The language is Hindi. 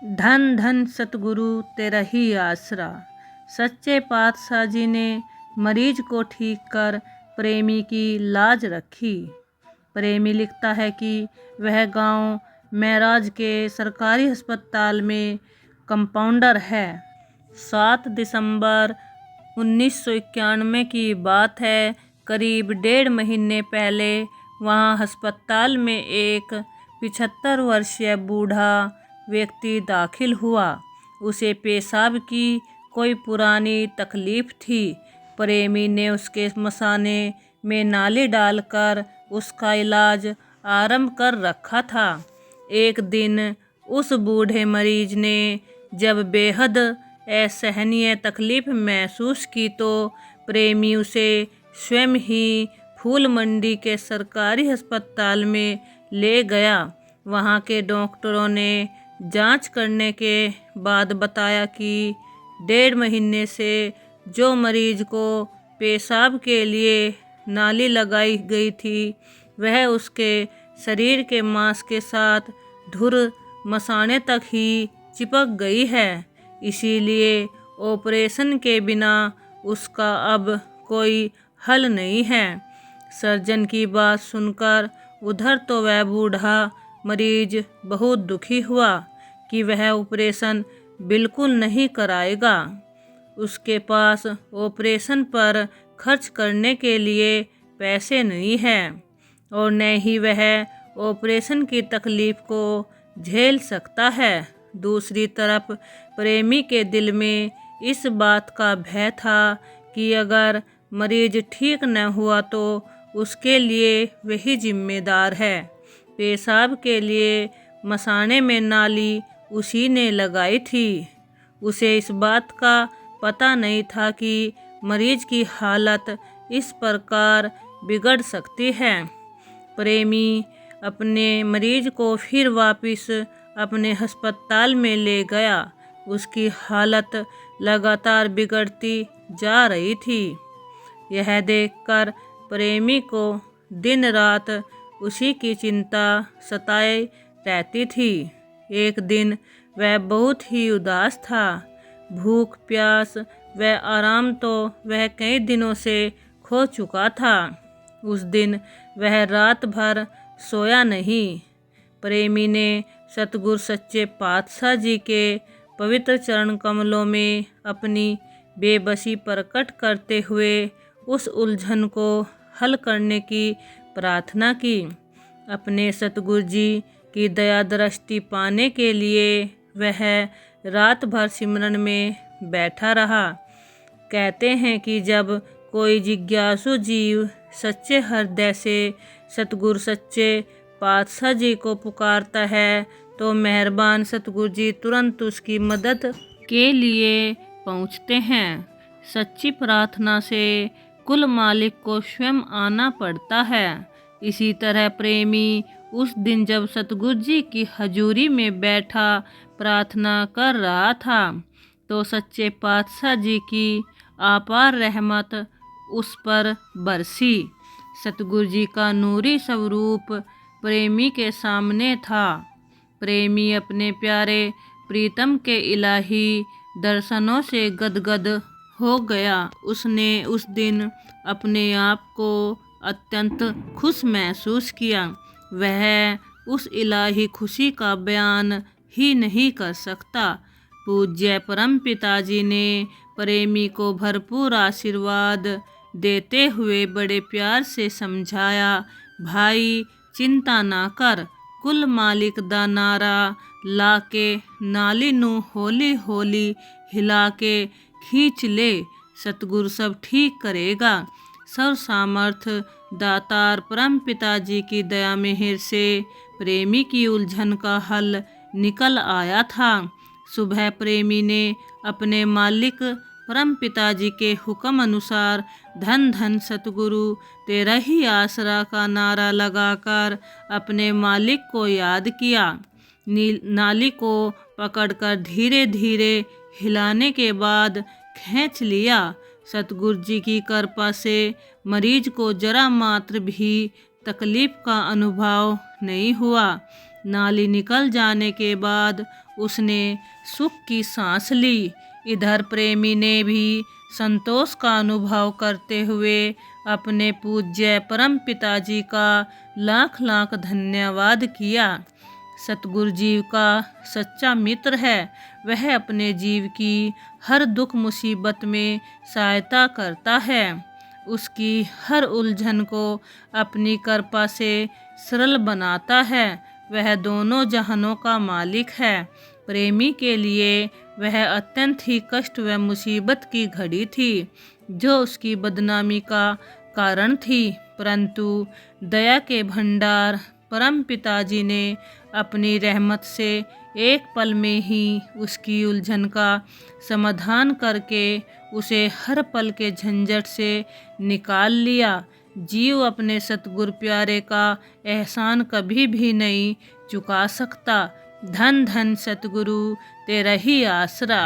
धन धन सतगुरु तेरा ही आसरा। सच्चे पातशाह जी ने मरीज को ठीक कर प्रेमी की लाज रखी। प्रेमी लिखता है कि वह गांव महराज के सरकारी अस्पताल में कंपाउंडर है। 7 दिसंबर 1991 की बात है। करीब 1.5 महीने पहले वहां अस्पताल में एक 75 वर्षीय बूढ़ा व्यक्ति दाखिल हुआ। उसे पेशाब की कोई पुरानी तकलीफ थी। प्रेमी ने उसके मसाने में नाली डालकर उसका इलाज आरंभ कर रखा था। एक दिन उस बूढ़े मरीज ने जब बेहद असहनीय तकलीफ महसूस की तो प्रेमी उसे स्वयं ही फूल मंडी के सरकारी अस्पताल में ले गया। वहां के डॉक्टरों ने जांच करने के बाद बताया कि 1.5 महीने से जो मरीज को पेशाब के लिए नाली लगाई गई थी वह उसके शरीर के मांस के साथ धुर मसाने तक ही चिपक गई है। इसीलिए ऑपरेशन के बिना उसका अब कोई हल नहीं है। सर्जन की बात सुनकर उधर तो वह बूढ़ा मरीज बहुत दुखी हुआ कि वह ऑपरेशन बिल्कुल नहीं कराएगा। उसके पास ऑपरेशन पर खर्च करने के लिए पैसे नहीं है और न ही वह ऑपरेशन की तकलीफ को झेल सकता है। दूसरी तरफ प्रेमी के दिल में इस बात का भय था कि अगर मरीज ठीक न हुआ तो उसके लिए वही जिम्मेदार है। पेशाब के लिए मसाने में नाली उसी ने लगाई थी। उसे इस बात का पता नहीं था कि मरीज की हालत इस प्रकार बिगड़ सकती है। प्रेमी अपने मरीज को फिर वापस अपने अस्पताल में ले गया। उसकी हालत लगातार बिगड़ती जा रही थी। यह देखकर प्रेमी को दिन रात उसी की चिंता सताए रहती थी। एक दिन वह बहुत ही उदास था। भूख प्यास व आराम तो वह कई दिनों से खो चुका था। उस दिन वह रात भर सोया नहीं। प्रेमी ने सतगुरु सच्चे पातशाह जी के पवित्र चरण कमलों में अपनी बेबसी प्रकट करते हुए उस उलझन को हल करने की प्रार्थना की। अपने सतगुरु जी की दया दृष्टि पाने के लिए वह रात भर सिमरन में बैठा रहा। कहते हैं कि जब कोई जिज्ञासु जीव सच्चे हृदय से सतगुरु सच्चे पातशाह जी को पुकारता है तो मेहरबान सतगुरु जी तुरंत उसकी मदद के लिए पहुंचते हैं। सच्ची प्रार्थना से कुल मालिक को स्वयं आना पड़ता है। इसी तरह प्रेमी उस दिन जब सतगुरु जी की हजूरी में बैठा प्रार्थना कर रहा था तो सच्चे पातशाह जी की अपार रहमत उस पर बरसी। सतगुरु जी का नूरी स्वरूप प्रेमी के सामने था। प्रेमी अपने प्यारे प्रीतम के इलाही दर्शनों से गदगद हो गया। उसने उस दिन अपने आप को अत्यंत खुश महसूस किया। वह उस इलाही खुशी का बयान ही नहीं कर सकता। पूज्य परम पिताजी ने प्रेमी को भरपूर आशीर्वाद देते हुए बड़े प्यार से समझाया, भाई चिंता ना कर, कुल मालिक दा नारा ला के नाली नू हौली हौली हिला के खींच ले, सतगुरु सब ठीक करेगा। सर्व सामर्थ दातार परम पिताजी की दया मेहर से प्रेमी की उलझन का हल निकल आया था। सुबह प्रेमी ने अपने मालिक परम पिताजी के हुक्म अनुसार धन धन सतगुरु तेरा ही आसरा का नारा लगाकर अपने मालिक को याद किया। नाली को पकड़कर धीरे धीरे हिलाने के बाद खींच लिया। सतगुरु जी की कृपा से मरीज को जरा मात्र भी तकलीफ का अनुभव नहीं हुआ। नाली निकल जाने के बाद उसने सुख की सांस ली। इधर प्रेमी ने भी संतोष का अनुभव करते हुए अपने पूज्य परम पिताजी का लाख लाख धन्यवाद किया। सतगुरु जीव का सच्चा मित्र है। वह अपने जीव की हर दुख मुसीबत में सहायता करता है। उसकी हर उलझन को अपनी कृपा से सरल बनाता है। वह दोनों जहानों का मालिक है। प्रेमी के लिए वह अत्यंत ही कष्ट व मुसीबत की घड़ी थी जो उसकी बदनामी का कारण थी, परंतु दया के भंडार परम पिताजी ने अपनी रहमत से एक पल में ही उसकी उलझन का समाधान करके उसे हर पल के झंझट से निकाल लिया। जीव अपने सतगुरु प्यारे का एहसान कभी भी नहीं चुका सकता। धन धन सतगुरु तेरा ही आसरा।